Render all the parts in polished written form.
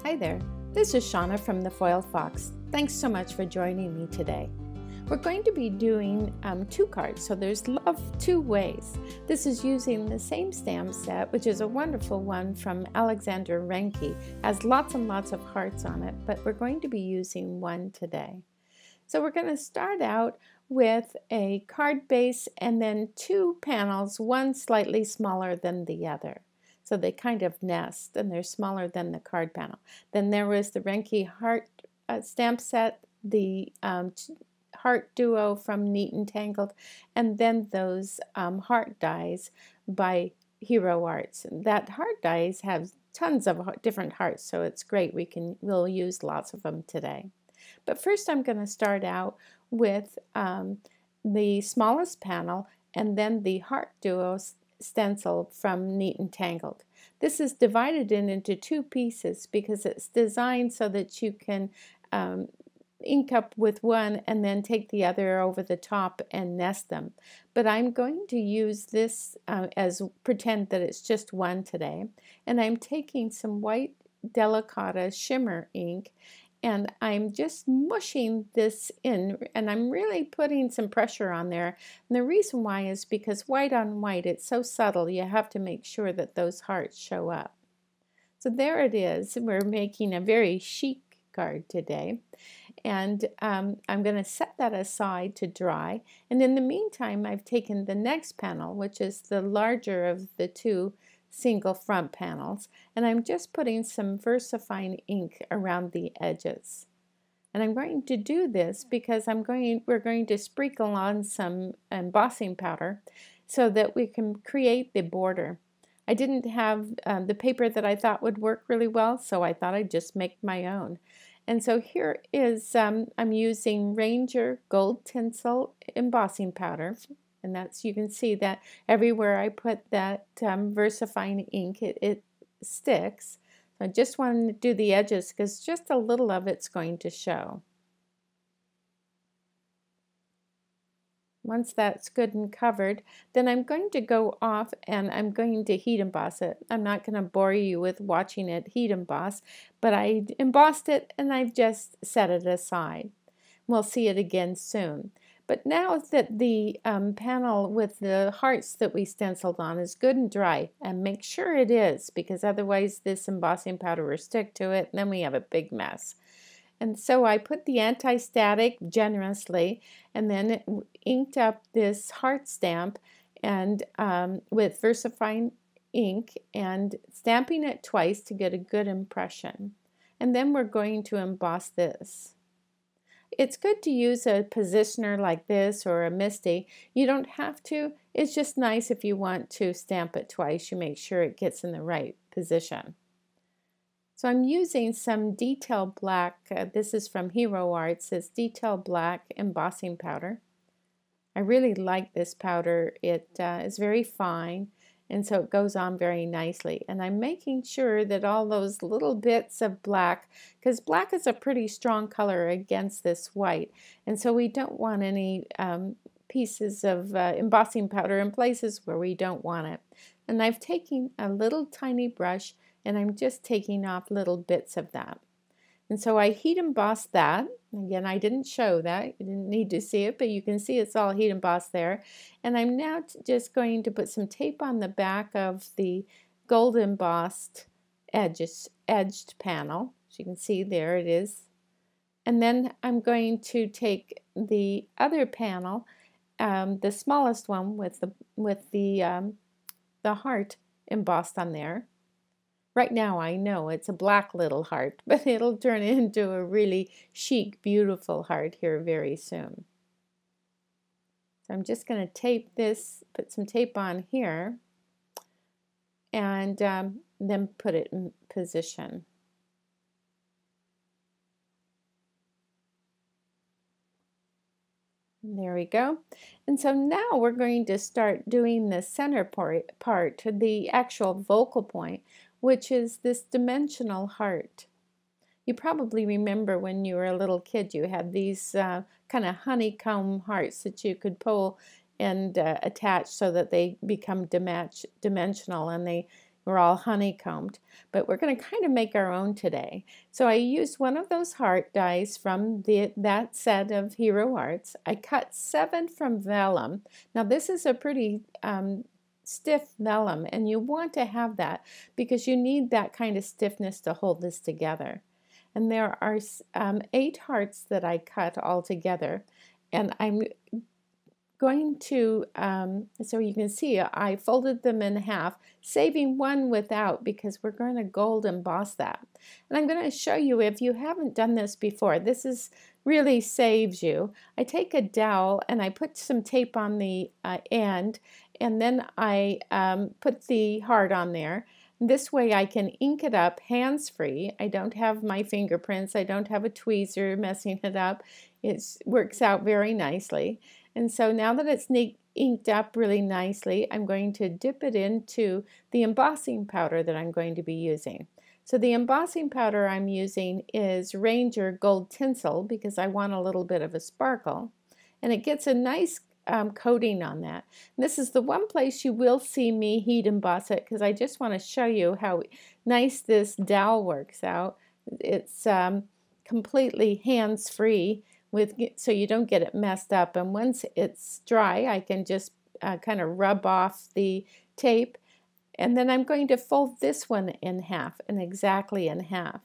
Hi there, this is Shauna from the Foiled Fox. Thanks so much for joining me today. We're going to be doing 2 cards, so there's love 2 ways. This is using the same stamp set, which is a wonderful one from Alexandra Renke. Has lots and lots of hearts on it, but we're going to be using one today. So we're going to start out with a card base and then 2 panels, one slightly smaller than the other. So they kind of nest, and they're smaller than the card panel. Then there was the Renke Heart stamp set, the Heart Duo from Neat and Tangled, and then those heart dies by Hero Arts. That heart dies have tons of different hearts, so it's great. We'll use lots of them today. But first I'm going to start out with the smallest panel and then the Heart Duo stencil from Neat and Tangled. This is divided into 2 pieces because it's designed so that you can ink up with one and then take the other over the top and nest them. But I'm going to use this as pretend that it's just one today, and I'm taking some white Delicata shimmer ink and I'm just mushing this in, and I'm really putting some pressure on there. And the reason why is because white on white, it's so subtle, you have to make sure that those hearts show up. So there it is. We're making a very chic card today. And I'm going to set that aside to dry. And in the meantime, I've taken the next panel, which is the larger of the 2 single front panels, and I'm just putting some VersaFine ink around the edges. And I'm going to do this because we're going to sprinkle on some embossing powder so that we can create the border. I didn't have the paper that I thought would work really well, so I thought I'd just make my own. And so here is, I'm using Ranger Gold Tinsel embossing powder. And that's, you can see that everywhere I put that VersaFine ink, it sticks. So I just wanted to do the edges because just a little of it's going to show. Once that's good and covered, then I'm going to go off and I'm going to heat emboss it. I'm not going to bore you with watching it heat emboss, but I embossed it and I've just set it aside. We'll see it again soon. But now that the panel with the hearts that we stenciled on is good and dry, and make sure it is, because otherwise this embossing powder will stick to it and then we have a big mess. And so I put the anti-static generously and then inked up this heart stamp and with VersaFine ink and stamping it twice to get a good impression. And then we're going to emboss this. It's good to use a positioner like this or a MISTI. You don't have to. It's just nice if you want to stamp it twice. You make sure it gets in the right position. So I'm using some Detail Black. This is from Hero Arts. It's Detail Black embossing powder. I really like this powder. It is very fine, and so it goes on very nicely. And I'm making sure that all those little bits of black, because black is a pretty strong color against this white, and so we don't want any pieces of embossing powder in places where we don't want it. And I've taken a little tiny brush and I'm just taking off little bits of that. And so I heat embossed that. Again, I didn't show that. You didn't need to see it, but you can see it's all heat embossed there. And I'm now just going to put some tape on the back of the gold embossed edged panel. As you can see, there it is. And then I'm going to take the other panel, the smallest one with the heart embossed on there. Right now I know it's a black little heart, but it'll turn into a really chic, beautiful heart here very soon. So I'm just going to tape this, put some tape on here, and then put it in position. There we go. And so now we're going to start doing the center part, the actual focal point, which is this dimensional heart. You probably remember when you were a little kid, you had these kind of honeycomb hearts that you could pull and attach so that they become dimensional, and they We're all honeycombed, but we're going to kind of make our own today. So I used one of those heart dies from that set of Hero Arts. I cut 7 from vellum. Now this is a pretty stiff vellum, and you want to have that because you need that kind of stiffness to hold this together. And there are 8 hearts that I cut all together, and I'm going to, so you can see I folded them in half, saving one without because we're going to gold emboss that. And I'm going to show you, if you haven't done this before, this is really saves you. I take a dowel and I put some tape on the end, and then I put the heart on there. This way I can ink it up hands-free. I don't have my fingerprints. I don't have a tweezer messing it up. It works out very nicely. And so now that it's inked up really nicely, I'm going to dip it into the embossing powder that I'm going to be using. So the embossing powder I'm using is Ranger Gold Tinsel because I want a little bit of a sparkle. And it gets a nice coating on that. And this is the one place you will see me heat emboss it because I just want to show you how nice this dowel works out. It's completely hands-free, so you don't get it messed up, and once it's dry I can just kind of rub off the tape, and then I'm going to fold this one in half, and exactly in half.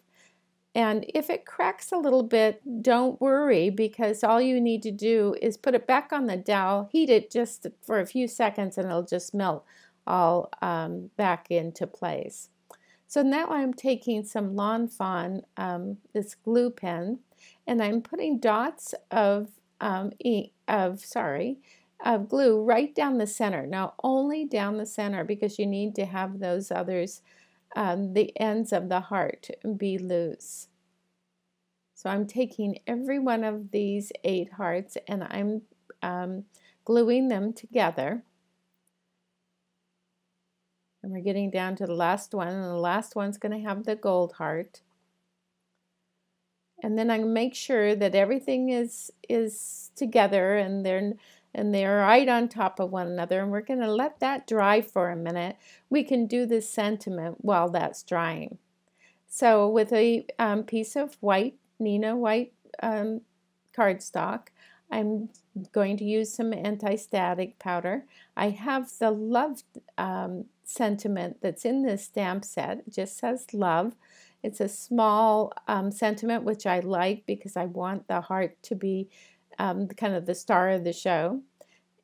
And if it cracks a little bit, don't worry, because all you need to do is put it back on the dowel, heat it just for a few seconds, and it'll just melt all back into place. So now I'm taking some Lawn Fawn, this glue pen, and I'm putting dots of glue right down the center. Now only down the center because you need to have those others, the ends of the heart, be loose. So I'm taking every one of these 8 hearts and I'm gluing them together. And we're getting down to the last one, and the last one's going to have the gold heart. And then I make sure that everything is together and they're right on top of one another. And we're going to let that dry for a minute. We can do this sentiment while that's drying. So with a piece of white, Nina white cardstock, I'm going to use some anti-static powder. I have the love sentiment that's in this stamp set. It just says love. It's a small sentiment, which I like because I want the heart to be kind of the star of the show.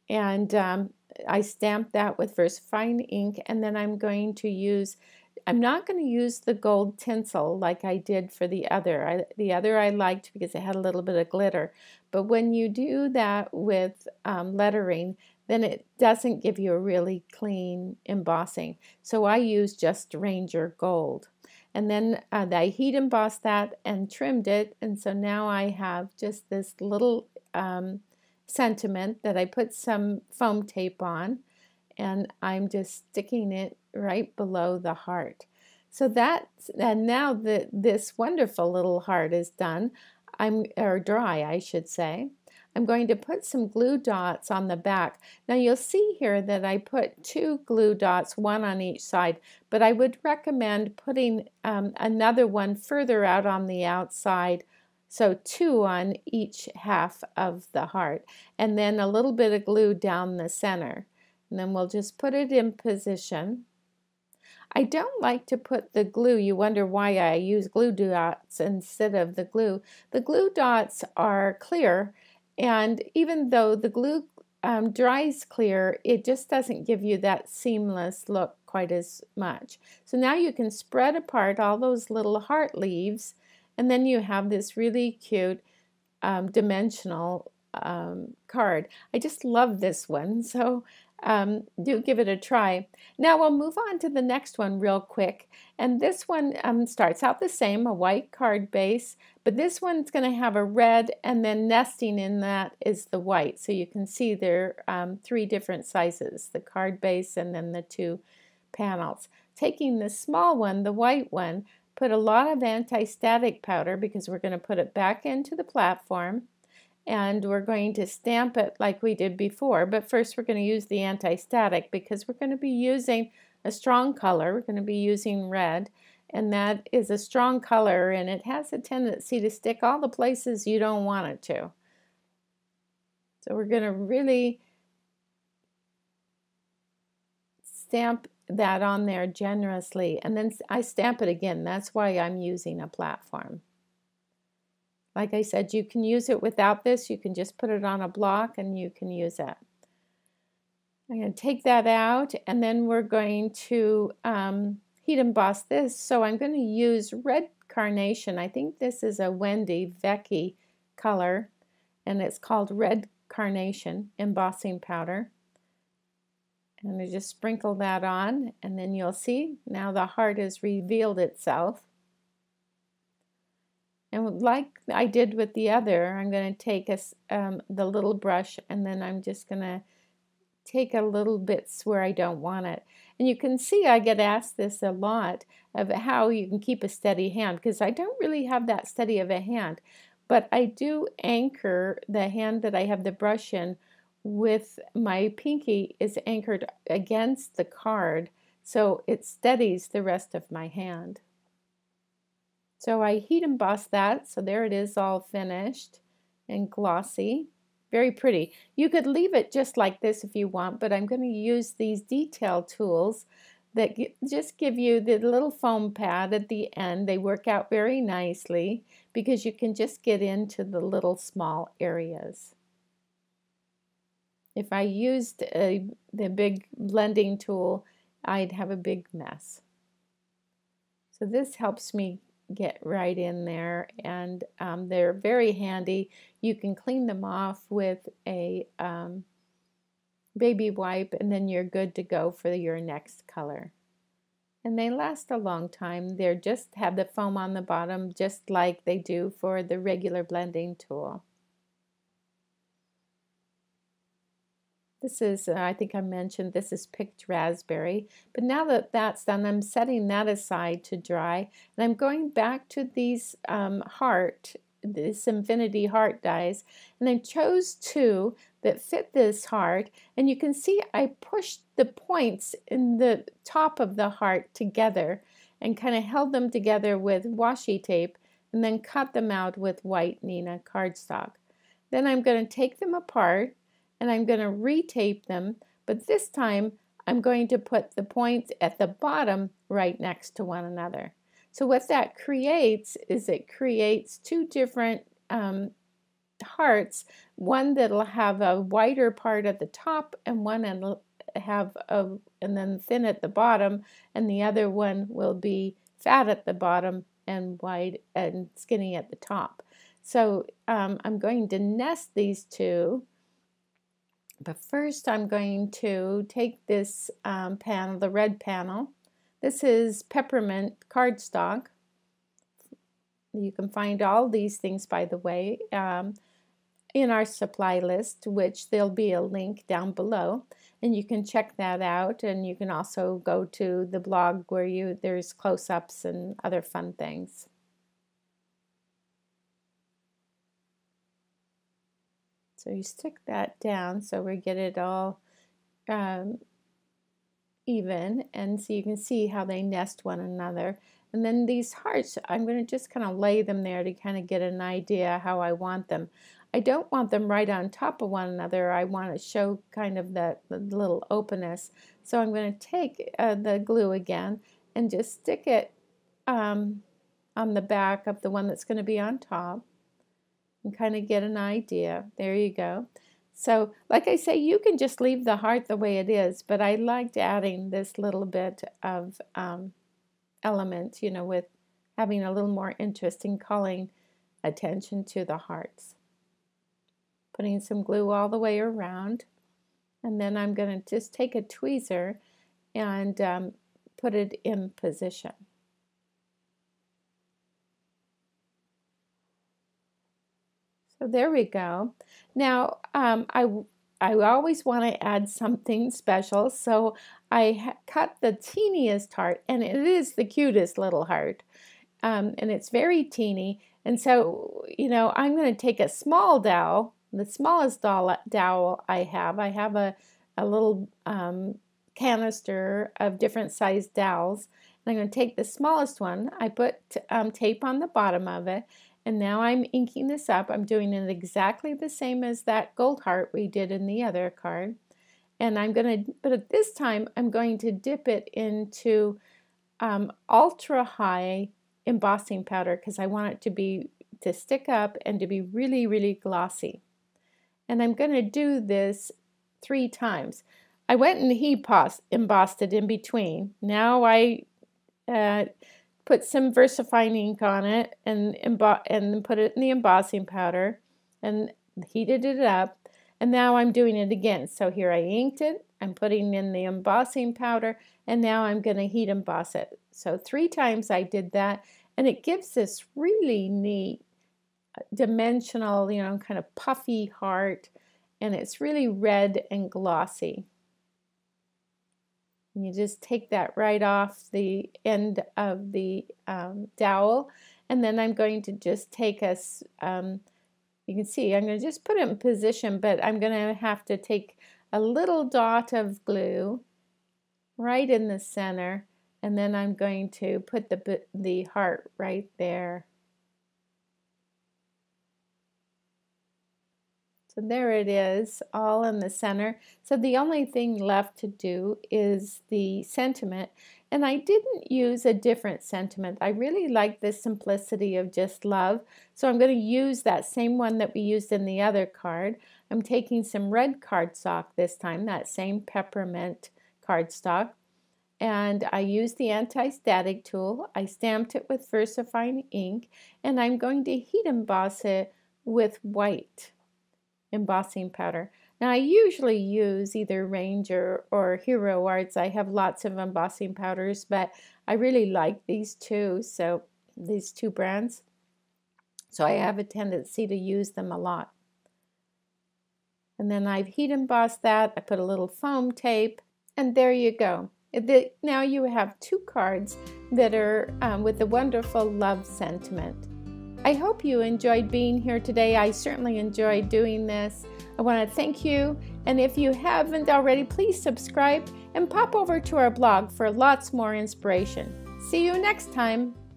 And I stamped that with VersaFine ink, and then I'm going to use, I'm not going to use the gold tinsel like I did for the other. The other I liked because it had a little bit of glitter. But when you do that with lettering, then it doesn't give you a really clean embossing. So I use just Ranger Gold. And then I heat embossed that and trimmed it, and so now I have just this little sentiment that I put some foam tape on, and I'm just sticking it right below the heart. So and now that this wonderful little heart is done, or dry I should say, I'm going to put some glue dots on the back. Now you'll see here that I put 2 glue dots, one on each side, but I would recommend putting another one further out on the outside, so 2 on each half of the heart, and then a little bit of glue down the center. And then we'll just put it in position. I don't like to put the glue. You wonder why I use glue dots instead of the glue. The glue dots are clear, and even though the glue dries clear, it just doesn't give you that seamless look quite as much. So now you can spread apart all those little heart leaves, and then you have this really cute dimensional card. I just love this one, so do give it a try. Now we'll move on to the next one real quick, and this one starts out the same, a white card base, but this one's going to have a red, and then nesting in that is the white. So you can see there are 3 different sizes, the card base and then the 2 panels. Taking the small one, the white one, put a lot of anti-static powder because we're going to put it back into the platform. And we're going to stamp it like we did before, but first we're going to use the anti-static because we're going to be using a strong color. We're going to be using red, and that is a strong color, and it has a tendency to stick all the places you don't want it to. So we're going to really stamp that on there generously, and then I stamp it again. That's why I'm using a platform. Like I said, you can use it without this. You can just put it on a block and you can use it. I'm going to take that out, and then we're going to heat emboss this. So I'm going to use red carnation. I think this is a Wendy Vecchi color, and it's called red carnation embossing powder. And I just sprinkle that on, and then you'll see now the heart has revealed itself. And like I did with the other, I'm going to take the little brush, and then I'm just going to take a little bits where I don't want it. And you can see I get asked this a lot of how you can keep a steady hand, because I don't really have that steady of a hand, but I do anchor the hand that I have the brush in with my pinky is anchored against the card, so it steadies the rest of my hand. So I heat emboss that, so there it is all finished and glossy. Very pretty. You could leave it just like this if you want, but I'm going to use these detail tools that just give you the little foam pad at the end. They work out very nicely because you can just get into the little small areas. If I used the big blending tool, I'd have a big mess. So this helps me get right in there, and they're very handy. You can clean them off with a baby wipe, and then you're good to go for your next color. And they last a long time. They just have the foam on the bottom, just like they do for the regular blending tool. This is, I think I mentioned, this is picked raspberry. But now that that's done, I'm setting that aside to dry. And I'm going back to these this infinity heart dies. And I chose two that fit this heart. And you can see I pushed the points in the top of the heart together and kind of held them together with washi tape and then cut them out with white Nina cardstock. Then I'm going to take them apart, and I'm going to retape them, but this time I'm going to put the points at the bottom right next to one another. So what that creates is it creates two different hearts, one that'll have a wider part at the top and one that'll have and then thin at the bottom, and the other one will be fat at the bottom and wide and skinny at the top. So I'm going to nest these two. But first I'm going to take this panel, the red panel. This is peppermint cardstock. You can find all these things, by the way, in our supply list, which there'll be a link down below. And you can check that out, and you can also go to the blog where there's close-ups and other fun things. So you stick that down so we get it all even, and so you can see how they nest one another. And then these hearts, I'm going to just kind of lay them there to kind of get an idea how I want them. I don't want them right on top of one another. I want to show kind of the little openness. So I'm going to take the glue again and just stick it on the back of the one that's going to be on top. And kind of get an idea. There you go. So like I say, you can just leave the heart the way it is, but I liked adding this little bit of element, you know, with having a little more interest in calling attention to the hearts. Putting some glue all the way around, and then I'm going to just take a tweezer and put it in position. So there we go. Now I always want to add something special, so I cut the teeniest heart, and it is the cutest little heart, and it's very teeny. And so, you know, I'm going to take a small dowel, the smallest dowel I have. I have a little canister of different sized dowels. And I'm going to take the smallest one. I put tape on the bottom of it, and now I'm inking this up. I'm doing it exactly the same as that gold heart we did in the other card. And I'm going to, but at this time, I'm going to dip it into ultra high embossing powder because I want it to stick up and to be really, really glossy. And I'm going to do this 3 times. I went and embossed it in between. Now I put some VersaFine ink on it and put it in the embossing powder and heated it up. And now I'm doing it again. So here I inked it, I'm putting in the embossing powder, and now I'm going to heat emboss it. So 3 times I did that, and it gives this really neat dimensional, you know, kind of puffy heart, and it's really red and glossy. And you just take that right off the end of the dowel, and then I'm going to just take us, you can see I'm going to just put it in position, but I'm going to have to take a little dot of glue right in the center, and then I'm going to put the heart right there. So there it is, all in the center. So the only thing left to do is the sentiment, and I didn't use a different sentiment. I really like the simplicity of just love, so I'm going to use that same one that we used in the other card. I'm taking some red cardstock this time, that same peppermint cardstock, and I used the anti-static tool. I stamped it with VersaFine ink, and I'm going to heat emboss it with white embossing powder. Now I usually use either Ranger or Hero Arts. I have lots of embossing powders, but I really like these two brands. So I have a tendency to use them a lot. And then I've heat embossed that. I put a little foam tape, and there you go. Now you have 2 cards that are with the wonderful love sentiment. I hope you enjoyed being here today. I certainly enjoyed doing this. I want to thank you, and if you haven't already, please subscribe and pop over to our blog for lots more inspiration. See you next time.